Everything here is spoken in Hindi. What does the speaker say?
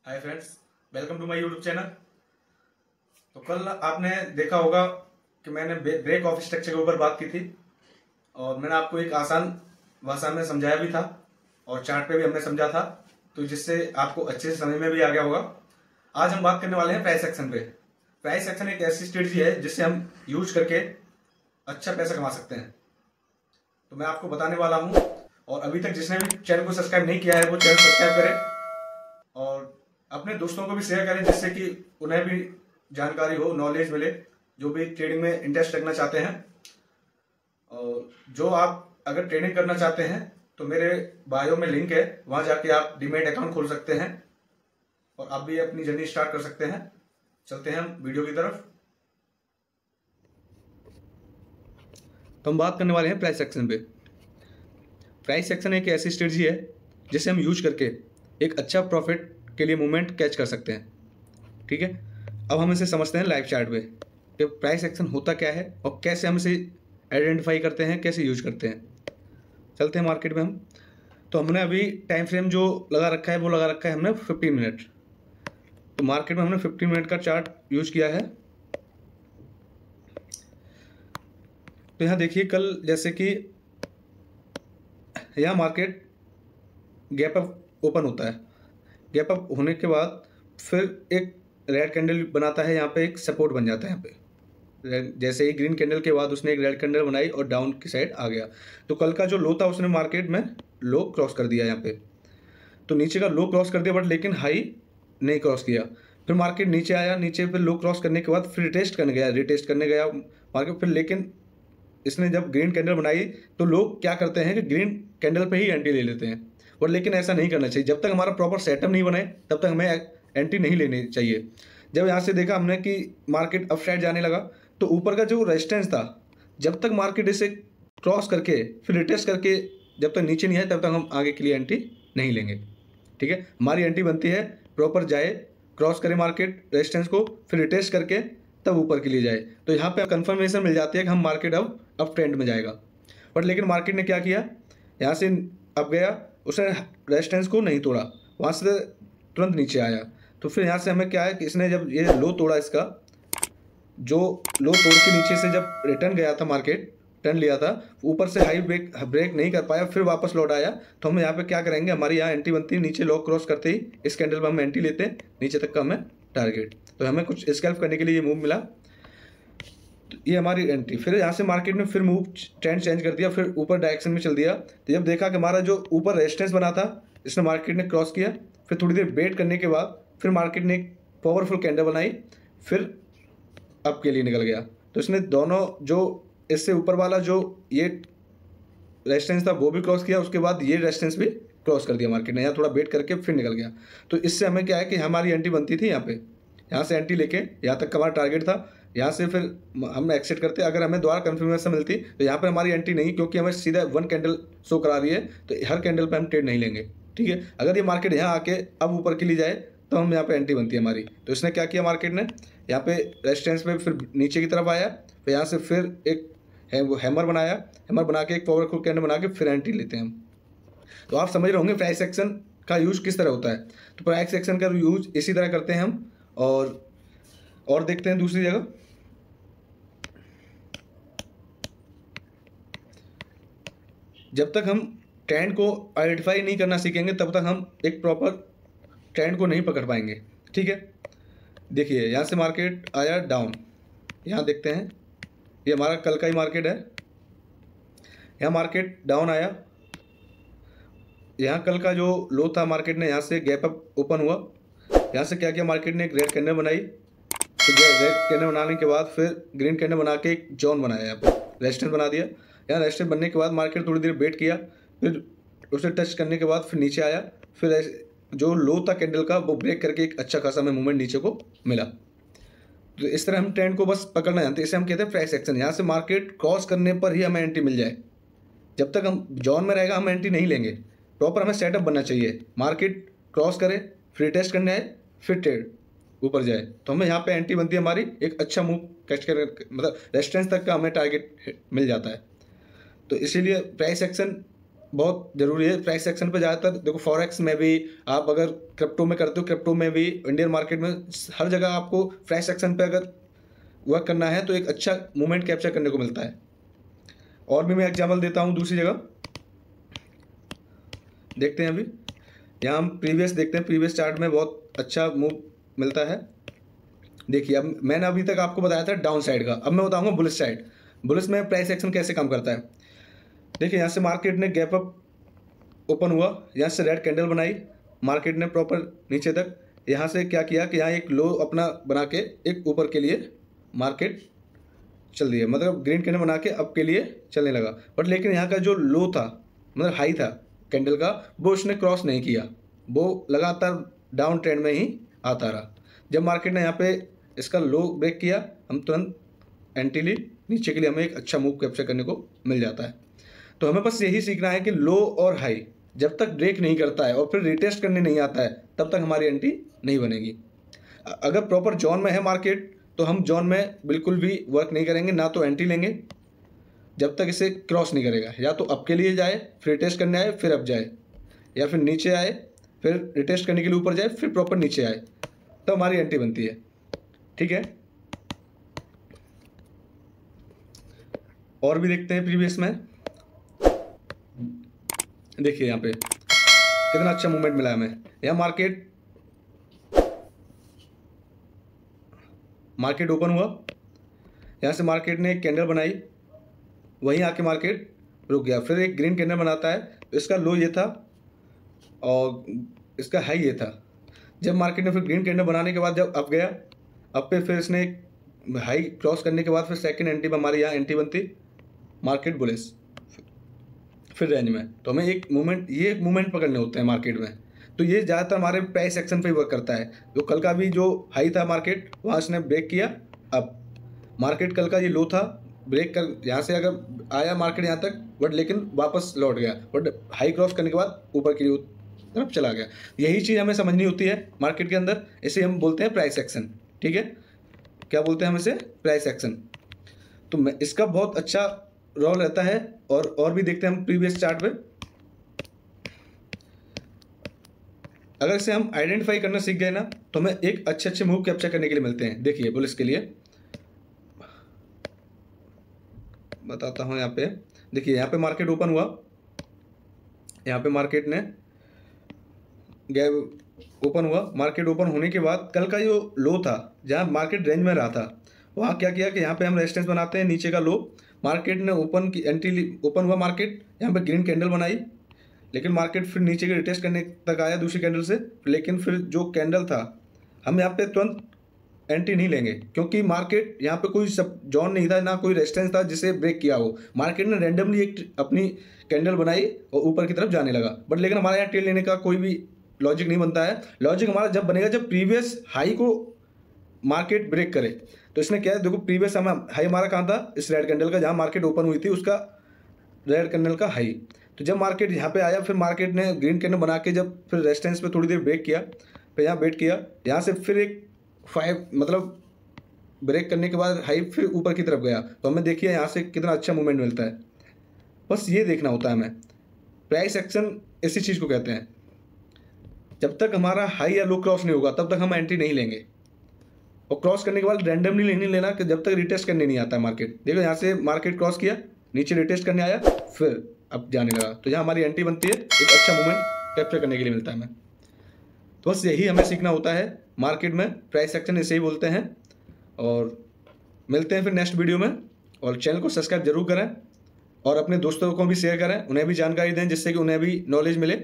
Hi friends, welcome to my YouTube channel. तो कल आपने देखा होगा कि मैंने ब्रेक ऑफ स्ट्रक्चर के ऊपर बात की थी और मैंने आपको एक आसान भाषा में समझाया भी था और चार्ट पे भी हमने समझा था, तो जिससे आपको अच्छे से समझ में भी आ गया होगा। आज हम बात करने वाले हैं प्राइस एक्शन पे। प्राइस एक्शन एक ऐसी स्ट्रेटजी है जिससे हम यूज करके अच्छा पैसा कमा सकते हैं। तो मैं आपको बताने वाला हूं, और अभी तक जिसने भी चैनल को सब्सक्राइब नहीं किया है वो चैनल सब्सक्राइब करें और अपने दोस्तों को भी शेयर करें, जिससे कि उन्हें भी जानकारी हो, नॉलेज मिले, जो भी ट्रेडिंग में इंटरेस्ट रखना चाहते हैं। और जो आप अगर ट्रेडिंग करना चाहते हैं तो मेरे बायो में लिंक है, वहां जाके आप डीमैट अकाउंट खोल सकते हैं और आप भी अपनी जर्नी स्टार्ट कर सकते हैं। चलते हैं हम वीडियो की तरफ। तो हम बात करने वाले हैं प्राइस एक्शन पे। प्राइस एक्शन एक ऐसी स्ट्रेटजी है जिसे हम यूज करके एक अच्छा प्रॉफिट के लिए मूवमेंट कैच कर सकते हैं। ठीक है, अब हम इसे समझते हैं लाइव चार्ट पे कि प्राइस एक्शन होता क्या है और कैसे हम इसे आइडेंटिफाई करते हैं, कैसे यूज करते हैं। चलते हैं मार्केट में हम। तो हमने अभी टाइम फ्रेम जो लगा रखा है वो लगा रखा है हमने 15 मिनट। तो मार्केट में हमने 15 मिनट का चार्ट यूज किया है। तो यहाँ देखिए, कल जैसे कि यहाँ मार्केट गैप अप ओपन होता है। गैप अप होने के बाद फिर एक रेड कैंडल बनाता है, यहाँ पे एक सपोर्ट बन जाता है। यहाँ पे जैसे ही ग्रीन कैंडल के बाद उसने एक रेड कैंडल बनाई और डाउन की साइड आ गया। तो कल का जो लो था उसने मार्केट में लो क्रॉस कर दिया। यहाँ पे तो नीचे का लो क्रॉस कर दिया, बट लेकिन हाई नहीं क्रॉस किया। फिर मार्केट नीचे आया, नीचे फिर लो क्रॉस करने के बाद फिर रिटेस्ट करने गया मार्केट। फिर लेकिन इसने जब ग्रीन कैंडल बनाई तो लोग क्या करते हैं कि ग्रीन कैंडल पे ही एंट्री ले लेते हैं, और लेकिन ऐसा नहीं करना चाहिए। जब तक हमारा प्रॉपर सेटअप नहीं बने तब तक हमें एंट्री नहीं लेनी चाहिए। जब यहाँ से देखा हमने कि मार्केट अप साइड जाने लगा, तो ऊपर का जो रेजिस्टेंस था, जब तक मार्केट इसे क्रॉस करके फिर रिटेस्ट करके जब तक नीचे नहीं आए तब तक हम आगे के लिए एंट्री नहीं लेंगे। ठीक है, हमारी एंट्री बनती है प्रॉपर जाए, क्रॉस करे मार्केट रेजिस्टेंस को, फिर रिटेस्ट करके तब ऊपर के लिए जाए। तो यहाँ पे कंफर्मेशन मिल जाती है कि हम मार्केट अब अप ट्रेंड में जाएगा। बट लेकिन मार्केट ने क्या किया, यहाँ से अब गया, उसने रेजिस्टेंस को नहीं तोड़ा, वहाँ से तुरंत नीचे आया। तो फिर यहाँ से हमें क्या है कि इसने जब ये लो तोड़ा, इसका जो लो तोड़ के नीचे से जब रिटर्न गया था, मार्केट टर्न लिया था, ऊपर से हाई ब्रेक नहीं कर पाया, फिर वापस लौट आया। तो हम यहाँ पे क्या करेंगे, हमारी यहाँ एंट्री बनती है, नीचे लो क्रॉस करते ही इस कैंडल पर हम एंट्री लेते हैं, नीचे तक का हमें टारगेट। तो हमें कुछ स्कैल्प करने के लिए ये मूव मिला, तो ये हमारी एंट्री। फिर यहाँ से मार्केट ने फिर मूव ट्रेंड चेंज कर दिया, फिर ऊपर डायरेक्शन में चल दिया। तो जब देखा कि हमारा जो ऊपर रेजिस्टेंस बना था इसने मार्केट ने क्रॉस किया, फिर थोड़ी देर वेट करने के बाद फिर मार्केट ने एक पावरफुल कैंडल बनाई, फिर अप के लिए निकल गया। तो इसने दोनों जो इससे ऊपर वाला जो ये रेजिस्टेंस था वो भी क्रॉस किया, उसके बाद ये रेजिस्टेंस भी क्रॉस कर दिया मार्केट ने, यहाँ थोड़ा वेट करके फिर निकल गया। तो इससे हमें क्या है कि हमारी एंट्री बनती थी यहाँ पे, यहाँ से एंट्री लेके यहाँ तक का हमारा टारगेट था, यहाँ से फिर हम एक्सिट करते। अगर हमें दोबारा कंफर्मेशन मिलती तो यहाँ पर हमारी एंट्री नहीं, क्योंकि हमें सीधा वन कैंडल शो करा रही है, तो हर कैंडल पर हम ट्रेड नहीं लेंगे। ठीक है, अगर ये मार्केट यहाँ आके अब ऊपर के लिए जाए तो हम यहाँ पे एंट्री बनती है हमारी। तो इसने क्या किया, मार्केट ने यहाँ पे रेजिस्टेंस पे फिर नीचे की तरफ आया, फिर यहाँ से फिर एक हैमर बनाया, हैमर बना के एक पावरफुल कैंडल बना के फिर एंट्री लेते हैं हम। तो आप समझ रहे होंगे प्राइस एक्शन का यूज किस तरह होता है। तो प्राइस एक्शन का यूज इसी तरह करते हैं हम। और देखते हैं दूसरी जगह। जब तक हम ट्रेंड को आइडेंटिफाई नहीं करना सीखेंगे तब तक हम एक प्रॉपर ट्रेंड को नहीं पकड़ पाएंगे। ठीक है, देखिए यहाँ से मार्केट आया डाउन, यहाँ देखते हैं, ये हमारा कल का ही मार्केट है। यहाँ मार्केट डाउन आया, यहाँ कल का जो लो था मार्केट ने यहाँ से गैप अप ओपन हुआ, यहाँ से क्या किया मार्केट ने एक रेड कैंडल बनाई। तो रेड कैंडल बनाने के बाद फिर ग्रीन कैंडल बना के एक जोन बनाया, यहाँ पे रेजिस्टेंस बना दिया। यहाँ रेजिस्टेंस बनने के बाद मार्केट थोड़ी देर वेट किया, फिर उसे टच करने के बाद फिर नीचे आया, फिर जो लो था कैंडल का वो ब्रेक करके एक अच्छा खासा हमें मूवमेंट नीचे को मिला। तो इस तरह हम ट्रेंड को बस पकड़ना जानते हैं, इसे हम कहते हैं प्राइस एक्शन। यहाँ से मार्केट क्रॉस करने पर ही हमें एंट्री मिल जाए, जब तक हम जोन में रहेगा हम एंट्री नहीं लेंगे। प्रॉपर हमें सेटअप बनना चाहिए, मार्केट क्रॉस करे फिर टेस्ट करने आए फिर ट्रेड ऊपर जाए, तो हमें यहाँ पे एंट्री बनती है हमारी, एक अच्छा मूव कैच कर, मतलब रेजिस्टेंस तक का हमें टारगेट मिल जाता है। तो इसीलिए प्राइस एक्शन बहुत ज़रूरी है प्राइस एक्शन पे। ज़्यादातर देखो फॉरेक्स में भी, आप अगर क्रिप्टो में करते हो, क्रिप्टो में भी, इंडियन मार्केट में, हर जगह आपको प्राइस एक्शन पे अगर वर्क करना है तो एक अच्छा मोमेंट कैप्चर करने को मिलता है। और भी मैं एग्जाम्पल देता हूँ दूसरी जगह, देखते हैं। अभी यहाँ हम प्रीवियस देखते हैं, प्रीवियस चार्ट में बहुत अच्छा मूव मिलता है। देखिए अब मैंने अभी तक आपको बताया था डाउन साइड का, अब मैं बताऊँगा बुलिश साइड। बुलिश में प्राइस एक्शन कैसे काम करता है। देखिए यहाँ से मार्केट ने गैप अप ओपन हुआ, यहाँ से रेड कैंडल बनाई, मार्केट ने प्रॉपर नीचे तक, यहाँ से क्या किया कि यहाँ एक लो अपना बना के एक ऊपर के लिए मार्केट चल रही है, मतलब ग्रीन कैंडल बना के अप के लिए चलने लगा। बट लेकिन यहाँ का जो लो था, मतलब हाई था कैंडल का, वो उसने क्रॉस नहीं किया, वो लगातार डाउन ट्रेंड में ही आता रहा। जब मार्केट ने यहाँ पे इसका लो ब्रेक किया, हम तुरंत एंटी ली, नीचे के लिए हमें एक अच्छा मूव कैप्चर करने को मिल जाता है। तो हमें बस यही सीखना है कि लो और हाई जब तक ब्रेक नहीं करता है और फिर रिटेस्ट करने नहीं आता है, तब तक हमारी एंटी नहीं बनेगी। अगर प्रॉपर जोन में है मार्केट तो हम जोन में बिल्कुल भी वर्क नहीं करेंगे, ना तो एंटी लेंगे जब तक इसे क्रॉस नहीं करेगा। या तो अप के लिए जाए, फिर रिटेस्ट करने आए, फिर अप जाए, या फिर नीचे आए, फिर रिटेस्ट करने के लिए ऊपर जाए, फिर प्रॉपर नीचे आए, तो हमारी एंटी बनती है। ठीक है, और भी देखते हैं प्रीवियस में। देखिए यहाँ पे कितना अच्छा मूवमेंट मिला हमें। यहाँ मार्केट ओपन हुआ, यहाँ से मार्केट ने एक कैंडल बनाई, वहीं आके मार्केट रुक गया, फिर एक ग्रीन कैंडल बनाता है। इसका लो ये था और इसका हाई ये था। जब मार्केट ने फिर ग्रीन कैंडल बनाने के बाद जब अप गया, अप पे फिर इसने एक हाई क्रॉस करने के बाद फिर सेकंड एंटी हमारे यहाँ एंटी बनती, मार्केट बुलिश फिर रेंज में। तो हमें एक मूवमेंट पकड़ने होते हैं मार्केट में। तो ये ज़्यादातर हमारे प्राइस एक्शन पे ही वर्क करता है। जो कल का भी जो हाई था मार्केट, वहाँ इसने ब्रेक किया, अब मार्केट कल का ये लो था, ब्रेक कर यहाँ से अगर आया मार्केट यहाँ तक, बट लेकिन वापस लौट गया, बट हाई क्रॉस करने के बाद ऊपर की तरफ चला गया। यही चीज़ हमें समझनी होती है मार्केट के अंदर, इसे हम बोलते हैं प्राइस एक्शन। ठीक है, क्या बोलते हैं हम इसे? Price action. तो इसका बहुत अच्छा रोल रहता है। और भी देखते हैं हम प्रीवियस चार्ट पे। अगर इसे हम आइडेंटिफाई करना सीख गए ना, तो हमें एक अच्छे मूव कैप्चर करने के लिए मिलते हैं। देखिए बुलिश के लिए बताता हूँ। यहाँ पे देखिए, यहाँ पे मार्केट ओपन हुआ, यहाँ पे मार्केट ने गैप ओपन हुआ। मार्केट ओपन होने के बाद कल का जो लो था, जहाँ मार्केट रेंज में रहा था, वहाँ क्या किया कि यहाँ पे हम रेजिस्टेंस बनाते हैं, नीचे का लो मार्केट ने ओपन की एंटी ओपन हुआ, मार्केट यहाँ पे ग्रीन कैंडल बनाई, लेकिन मार्केट फिर नीचे के रिटेस्ट करने तक आया दूसरी कैंडल से। लेकिन फिर जो कैंडल था, हम यहाँ पे तुरंत एंट्री नहीं लेंगे, क्योंकि मार्केट यहाँ पे कोई सब जोन नहीं था, ना कोई रेजिस्टेंस था जिसे ब्रेक किया हो। मार्केट ने रैंडमली एक अपनी कैंडल बनाई और ऊपर की तरफ जाने लगा। बट लेकिन हमारे यहाँ ट्रेड लेने का कोई भी लॉजिक नहीं बनता है। लॉजिक हमारा जब बनेगा जब प्रीवियस हाई को मार्केट ब्रेक करे। तो इसने क्या है, देखो प्रीवियस हाई हमारा कहाँ था, इस रेड कैंडल का, जहाँ मार्केट ओपन हुई थी उसका रेड कैंडल का हाई। तो जब मार्केट यहाँ पे आया, फिर मार्केट ने ग्रीन कैंडल बना के जब फिर रेजिस्टेंस पे थोड़ी देर ब्रेक किया, फिर यहाँ वेट किया, यहाँ से फिर एक 5 मतलब ब्रेक करने के बाद हाई फिर ऊपर की तरफ गया। तो हमें देखिए यहाँ से कितना अच्छा मूवमेंट मिलता है। बस ये देखना होता है हमें। प्राइस एक्शन इसी चीज़ को कहते हैं। जब तक हमारा हाई या लो क्रॉस नहीं होगा तब तक हम एंट्री नहीं लेंगे, और क्रॉस करने के बाद रैंडमली नहीं लेना कि जब तक रिटेस्ट करने नहीं आता है मार्केट। देखो यहाँ से मार्केट क्रॉस किया, नीचे रिटेस्ट करने आया, फिर अब जाने लगा, तो यहाँ हमारी एंट्री बनती है। एक अच्छा मूवमेंट कैप्चर करने के लिए मिलता है हमें। तो बस यही हमें सीखना होता है मार्केट में। प्राइस एक्शन इसे ही बोलते हैं। और मिलते हैं फिर नेक्स्ट वीडियो में। और चैनल को सब्सक्राइब जरूर करें और अपने दोस्तों को भी शेयर करें, उन्हें भी जानकारी दें, जिससे कि उन्हें भी नॉलेज मिले।